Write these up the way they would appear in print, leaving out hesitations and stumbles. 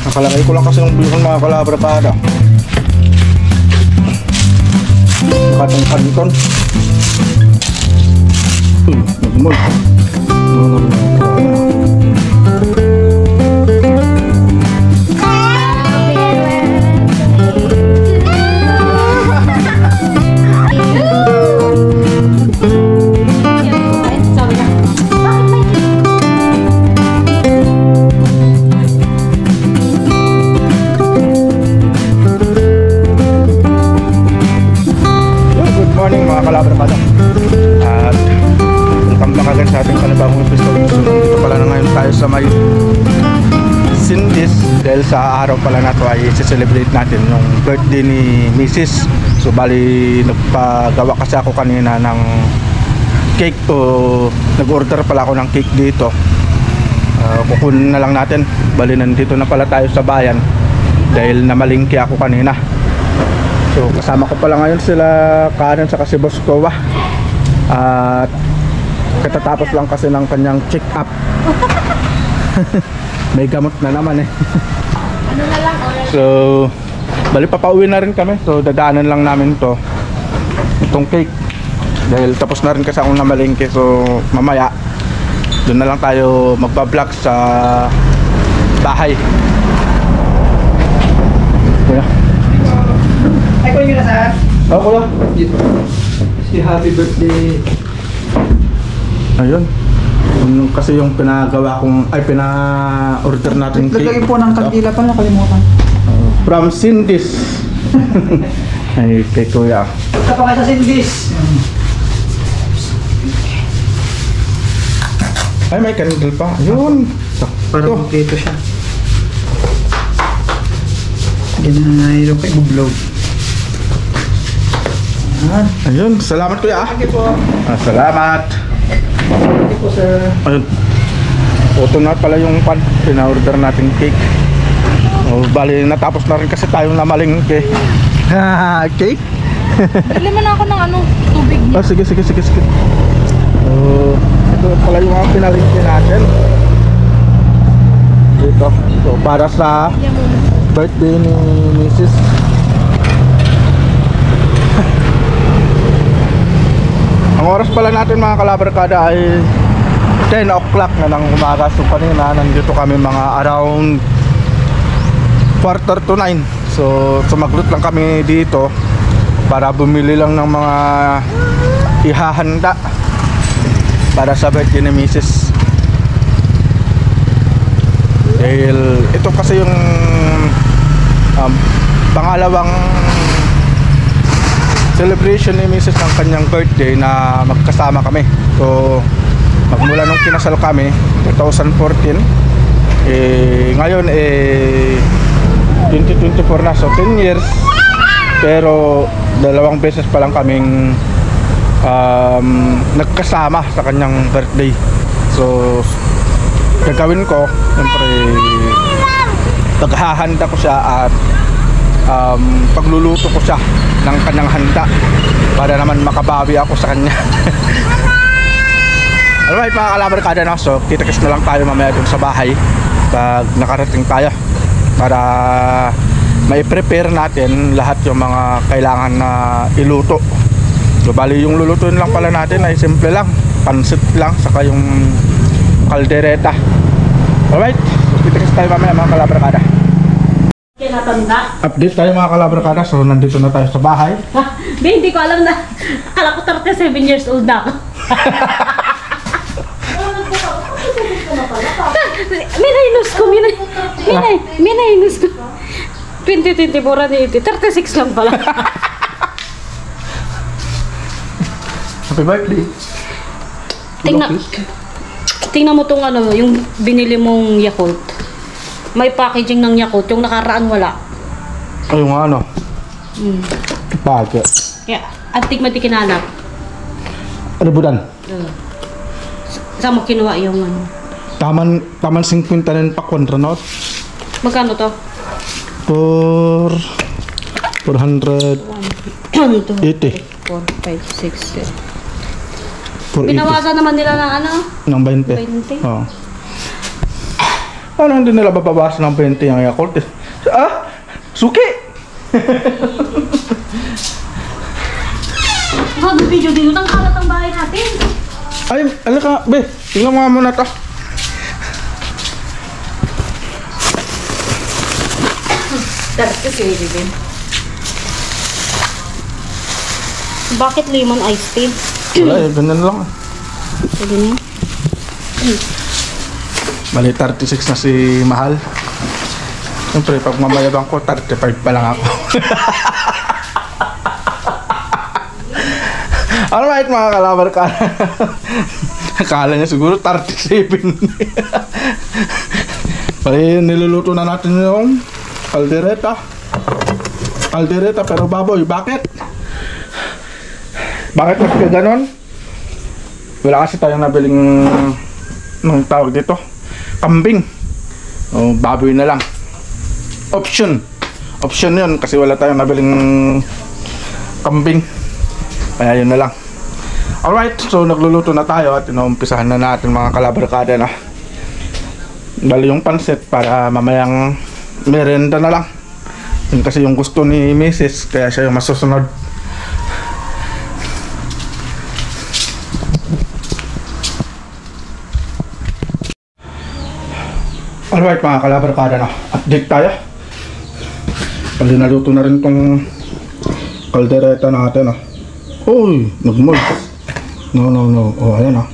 Nakalagay ko lang kasi ng bihon mga kalabra pada. Katong kanton. Nagmul. Kalabra pa daw. At welcome back again sa ating panibagong episode. So, dito pala na ngayon tayo sa may Cindy's dahil sa araw pala na ito ay i-celebrate natin yung birthday ni Mrs. So bali nagpagawa kasi ako kanina ng cake o nag-order pala ako ng cake dito. Kukunin na lang natin. Bali nandito na pala tayo sa bayan dahil namalingki ako kanina. So kasama ko pala ngayon sila Kanan sa si Boss Kowa. At katatapos lang kasi ng kanyang check up. May gamot na naman eh. Ano na lang oras? So bali papauwi na rin kami. So dadaanan lang namin to itong cake dahil tapos na rin kasi akong namalingki. So mamaya doon na lang tayo magpa-vlog sa bahay. Kuya, Ay, kunin nyo na saan? oh kuya, Dito. Si happy birthday. ayun. Yun kasi yung pinagawa kong, ay pina-order natin cake. Lagay po ng kandila pa, nakalimutan. From Cindy's. Ay, kay kuya. Punta pa kayo sa Cindy's. Ay, may candle pa. Ayun. Parang dito siya. Ginanayro kay Bublog. Ayun, salamat kuya. Thank you po. Salamat. Thank you po, sir. Ayun. Ito na pala yung pina-order natin cake. Oh, bali natapos na rin kasi tayong namalingki. Cake? Bili mo na ako ng ano, tubig niya. Oh, sige. Ito pala yung mga pinalingki natin. Dito. So, para sa Yan mo. birthday ni Mrs. Ang oras pala natin mga kalabarkada ay 10 o'clock na ng umaga. So kanina nandito kami mga around 8:45. So sumaglot lang kami dito para bumili lang ng mga ihahanda para sa birthday ni Mrs. Dahil ito kasi yung pangalawang celebration ni Mrs. ng kanyang birthday na magkasama kami. So magmula nung kinasal kami 2014 ngayon 2024 na, so 10 years. Pero dalawang beses pa lang kaming nagkasama sa kanyang birthday. So gagawin ko, siyempre paghahanda ko siya at pagluluto ko siya ng kanyang handa para naman makabawi ako sa kanya. Alright mga kalabarkada na, so kita-kits na lang tayo mamaya dun sa bahay pag nakarating tayo para mai-prepare natin lahat yung mga kailangan na iluto. So bali yung lulutuin lang pala natin ay simple lang, pansit lang saka yung kaldereta. Alright, so kita-kits tayo mamaya mga kalabarkada. Kinatanda. Update tayo mga kalabarkada, so nandito na tayo sa bahay. Be, hindi ko alam na. Akala ko 37 years old na ako. Minus ko. 2024 na ito. 36 lang pala. Happy birthday. Tingnan mo tong ano, yung binili mong Yakult. May packaging ng Yakult, yung nakaraan wala. Ay, yung ano? Packet. Kaya, antik matikinanap. Ano budan? Saan mo kinuha yung ano? Taman 50 na pa kontra not. Magkano to? 480. 1, 2, 3, 4, 5, 6, 7. 480. Pinawasan naman nila ng ano? Ng 20. 20? Oo. Paano hindi nila bababasa ng 20 yung Yakult eh? Suki! Video dito, ang kalat ang bahay natin. Ay, alika, be, tingnan mo muna to. Dapat kasi din. Bakit lemon iced tea? Wala eh, ganyan lang. Pwede na. Mali 36 na si Mahal. Siyempre, pag mamayabang ko, 35 pa lang ako. Alright mga kalabar ka. Akala niya siguro 37. Pari niluluto na natin yung kaldereta. Kaldereta pero baboy. Bakit? Bakit mas ka ganon? Wala kasi tayong nabiling nung tawag dito, kambing. O baboy na lang. Option yun kasi wala tayong nabiling kambing. Kaya yun na lang. Alright, so nagluluto na tayo at inuumpisahan na natin mga kalabarkada na. Dali yung pansit para mamayang merenda na lang. Yun kasi yung gusto ni Mrs. Kaya siya yung masusunod. Alright mga kalabarkada na. Update tayo. Pali naluto na rin tong kaldereta natin. Uy, nag-mold. No. Oh, ayan ah.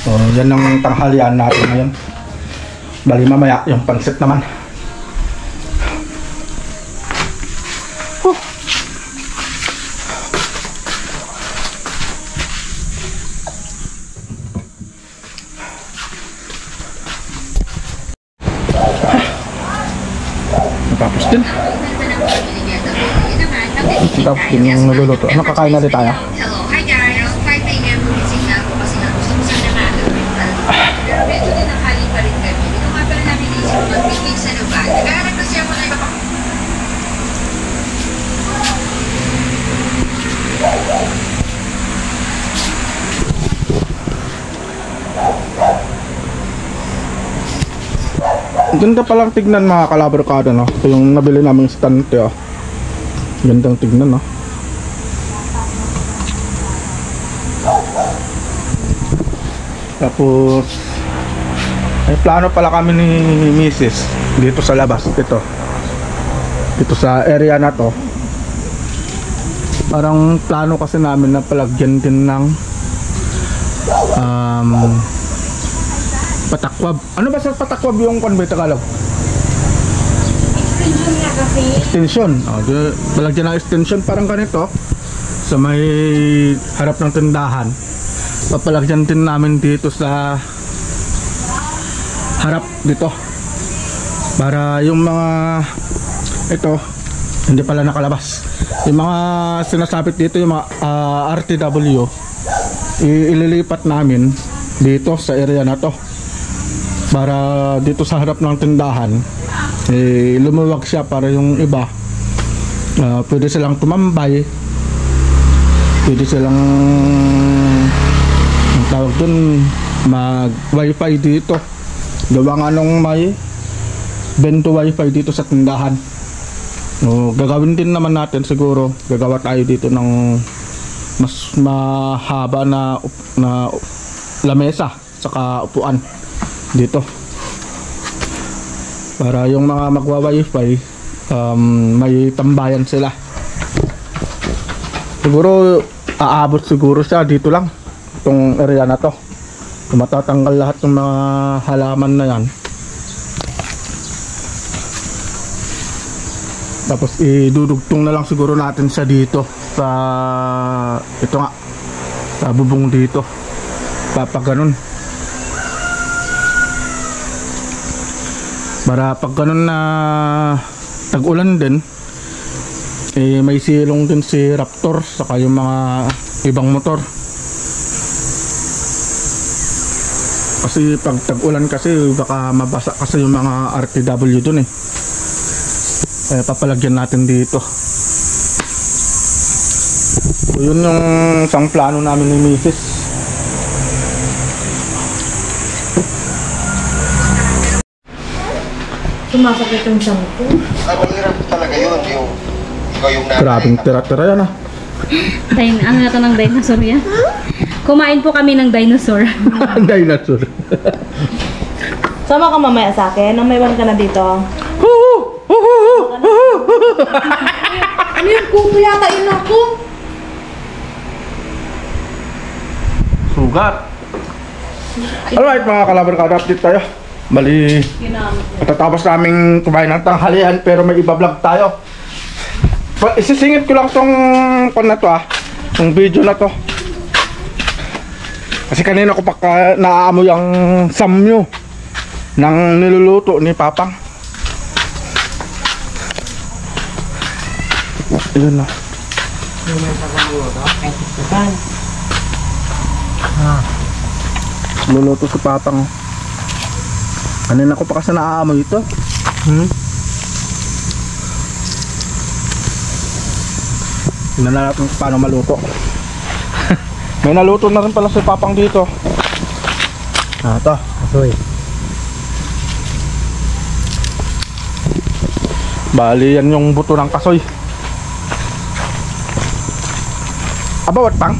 So, yan ang tanghalian natin ngayon. Bali mamaya yung pansit naman. Tapos din. Tapos din yung naluluto. Ano kakain natin tayo? Hello, hi guys. 5 a.m. Gumising na ako kasi gusto ko sana maaga. Pero medyo din nakali pa rin kami. Ito nga pala namin isip mag-picnic sa lugar. Nagkahanap kasi ako na iba pa. Ganda palang tignan mga kalabarkada, no? Ito yung nabili naming stante, oh. Gandang tignan, no? Tapos may plano pala kami ni Mrs. dito sa labas, dito sa area na to. Parang plano kasi namin na palagyan din ng patakwab. Ano ba sa patakwab yung konbay Tagalog? Extension nga kasi. Extension. Palagyan ng extension parang ganito. Sa may harap ng tindahan. Papalagyan din namin dito sa harap dito. Para yung mga ito, hindi pala nakalabas. Yung mga sinasabit dito, yung mga RTW, ililipat namin dito sa area na to. Para dito sa harap ng tindahan lumuwag siya para yung iba pwede silang tumambay, pwede silang ang tawag dun, mag wifi dito. Gawa nga nung may bento wifi dito sa tindahan. Gagawin din naman natin siguro, gagawa tayo dito ng mas mahaba na lamesa saka upuan dito para yung mga magwa-wifi may tambayan sila. Siguro aabot siguro siya dito lang itong area na to. Matatanggal lahat ng mga halaman na yan, tapos idudugtong na lang siguro natin siya dito sa ito nga sa bubong dito, papaganon. Para pag ganun na tag-ulan din, may silong din si Raptor saka yung mga ibang motor. Kasi pag tag-ulan kasi baka mabasa kasi yung mga RTW dun papalagyan natin dito So, yun yung isang plano namin ni Mrs. Sumasakit yung siyang ko. Ay, mahirap talaga yun. Yung, ikaw yung nanay. Grabing tira-tira yan ah. Ano na to ng dinosaur yan? Kumain po kami ng dinosaur. Dinosaur. Sama ka mamaya sa akin, nang may one ka na dito. Ano yung kuko yata yun ako? Sugat. Alright mga kalabarkada, update tayo. Bali, matatapos naming kumain ng tanghalian pero may iba vlog tayo. Isisingit ko lang tong na to tong video na to. Kasi kanina ko pa naaamoy ang samyo ng niluluto ni Papang. Ayun na. Luluto si Papang. Kanina ko pa kasi naaamoy ito. Tingnan na natin paano maluto. May naluto na rin pala si Papang dito. Ito. Asoy. Bali yan yung buto ng kasoy. Abawat pang?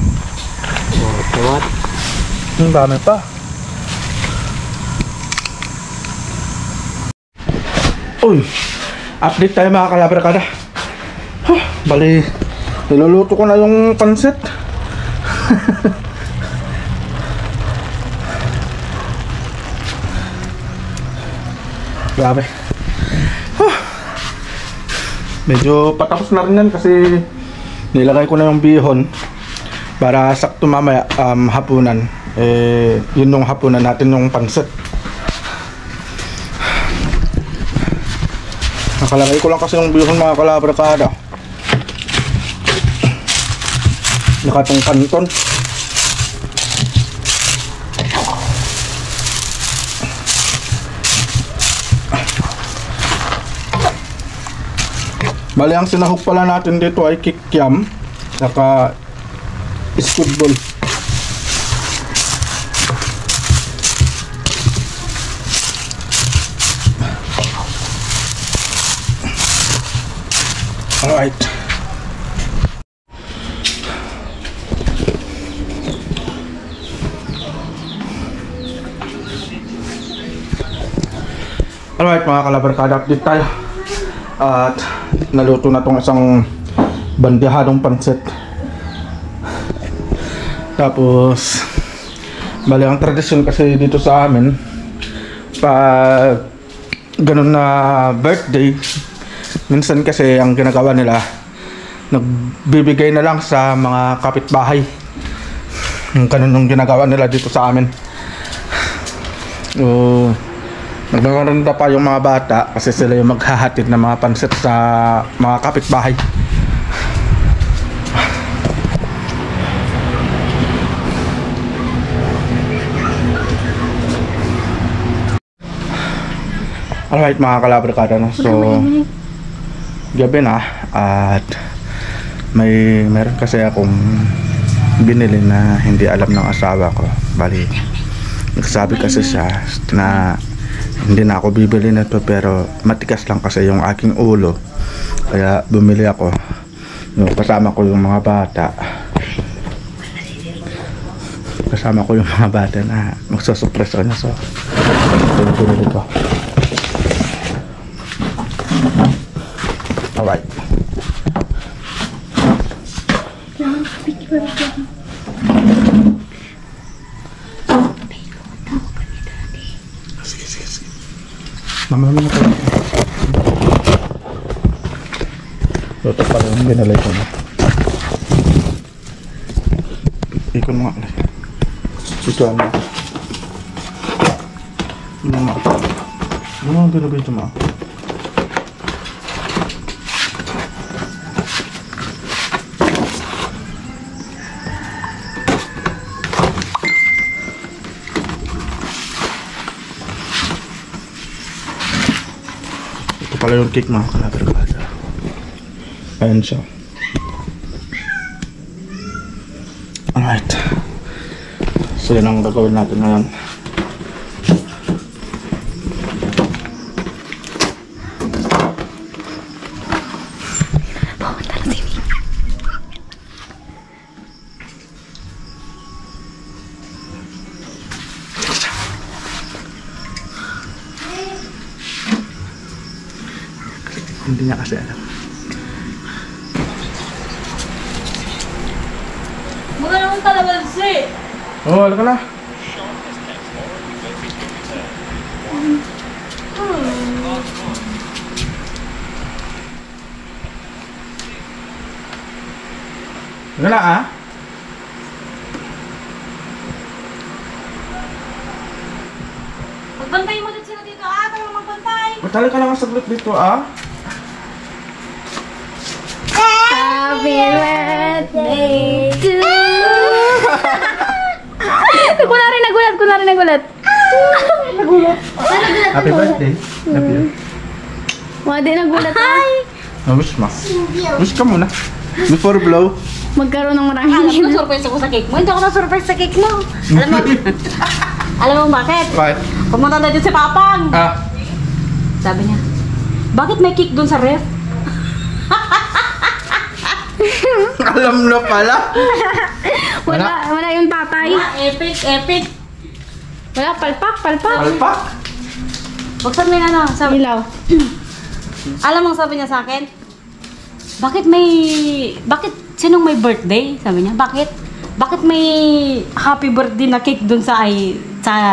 Tawat. Ang dami pa. Uy, update tayo mga kalabarkada. Bali, niluluto ko na yung pansit. Grabe. Medyo patapos na rin yan kasi nilagay ko na yung bihon para sakto mamaya hapunan. Yun yung hapunan natin yung pansit. Nakalagay ko lang kasi yung bihon mga kalabarkada. Nakatong kanton. Bali ang sinahog pala natin dito ay kikiam saka squidball. Alright. Alright mga kalabarkada, update tayo. At naluto na tong isang bandihadong pansit. Tapos bali ang tradisyon kasi dito sa amin pag ganun na birthday, minsan kasi ang ginagawa nila nagbibigay na lang sa mga kapitbahay. Ganun yung ginagawa nila dito sa amin. Nagmamanda pa yung mga bata kasi sila yung maghahatid ng mga pansit sa mga kapitbahay. Alright mga kalabarkada, no? So gabi na at meron kasi akong binili na hindi alam ng asawa ko. Bali, nagsabi kasi siya na hindi na ako bibili nito pero matigas lang kasi yung aking ulo, kaya bumili ako. Kasama ko yung mga bata. Kasama ko yung mga bata na magsusurprise ko niya. So bumili ko. Alright. Mamaya mo na ko. Ito pa rin binalay ko na. Ikon mo nga. Ito ano. Ano nga. Ano nga binabay ito mga. Pala yung cake mga kalabarkada. Ayan siya. So yan ang gagawin natin ngayon. Hindi niya kasi alam. Muna naman kalamansi. Oh, wala ka na. Wala na ah. Magbantayin mo din sila dito ah. Tayo magbantay. Matali ka lang saglit dito ah. Happy birthday to Nagulat. Happy birthday. Happy you. Di nagulat. Hi! Wish mo. Wish ka muna. Before blow. Magkaroon ng Alam maraming mo, surprise ako sa cake mo. Hindi ako na-surprise sa cake mo. Alam mo bakit? Bakit? Pumunta na dito si Papang. Ah. Sabi niya, bakit may cake dun sa ref? Alam na pala. Wala yung tatay. Epic. Wala, palpak. Palpak. Buksan mo yung ano. Sabi, Ilaw. alam mo sabi niya sa akin? Bakit sinong may birthday? Sabi niya, bakit may happy birthday na cake dun sa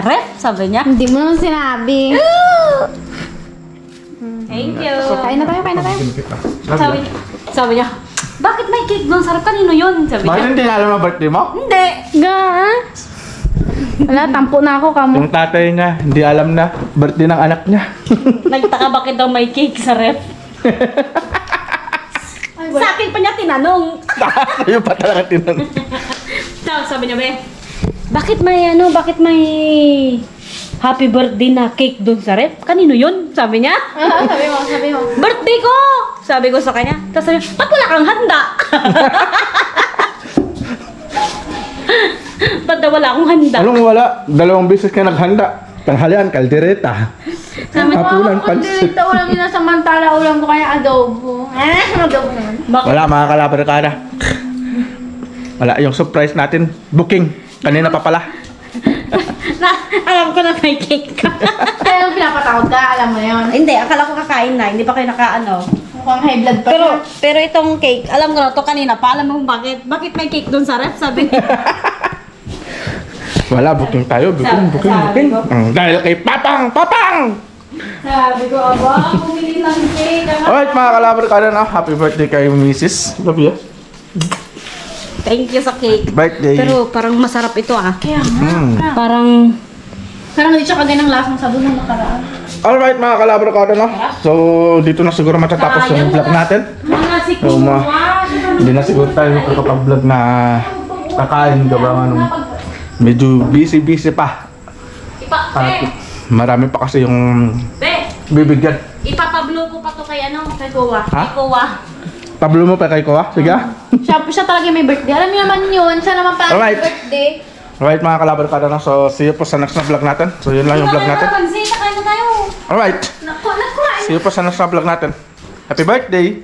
ref? Sabi niya. Hindi mo naman sinabi. Thank you. Kain na tayo. Sabi niya, bakit may cake dun sa ref? Kanino yun? Sabi Bakit niya. hindi alam na birthday mo? Hindi. Wala, tampo na ako kamo. Yung tatay niya, hindi alam na birthday ng anak niya. Nagtaka bakit daw may cake sa ref. Sa akin pa niya tinanong. Sa'yo pa talaga tinanong. Tapos sabi niya, be, bakit may happy birthday na cake doon sa ref? Kanino yun? Sabi niya. Sabi mo. Birthday ko! Sabi ko sa kanya. Tapos sabi niya, ba't wala kang handa? Ba't daw wala akong handa? Anong wala? 2 beses ka naghanda. Tanghalian, kaldereta. Hapunan, pansit. Dito ulam yun na samantala ulam ko kaya adobo. Adobo naman. Bakit? Wala, mga kalabarkada. Wala, yung surprise natin, booking. Kanina pa pala. Alam ko na may cake ka. Kaya yung pinapatakot ka, alam mo yun. Hindi, akala ko kakain na. Hindi pa kayo nakaano. Mukhang high blood pa Pero itong cake, alam ko na to kanina pa. Alam mo bakit? Bakit may cake doon sa ref? Sabi niya. Wala, booking tayo. Booking. Dahil kay Papang! Sabi ko, aba, bumili ng cake. Alright, mga kalabarkada na. Happy birthday kay Mrs. Love you. Thank you sa cake. Birthday. Pero parang masarap ito ah. Kaya Parang parang hindi siya kagaya ng lasang sabon na nakaraan. Alright, mga kalabarkada na. So, dito na siguro matatapos yung vlog natin. mga So, hindi na siguro tayo makakapag-vlog na kakain. Gawa nga nung medyo busy pa. At marami pa kasi yung bibigyan. Ipapablo ko pa to kay kay Kowa. Ha? Kay Kowa. Pablo mo pa kay Kowa? Sige ah. Siya talaga may birthday. Alam niyo naman yun. Siya naman pala Alright. may birthday. Alright, mga kalabarkada na. So, see you po sa next na vlog natin. So, yun lang yung vlog natin. Kakain na tayo. Alright. Naku, naku. See you po sa next na vlog natin. Happy birthday!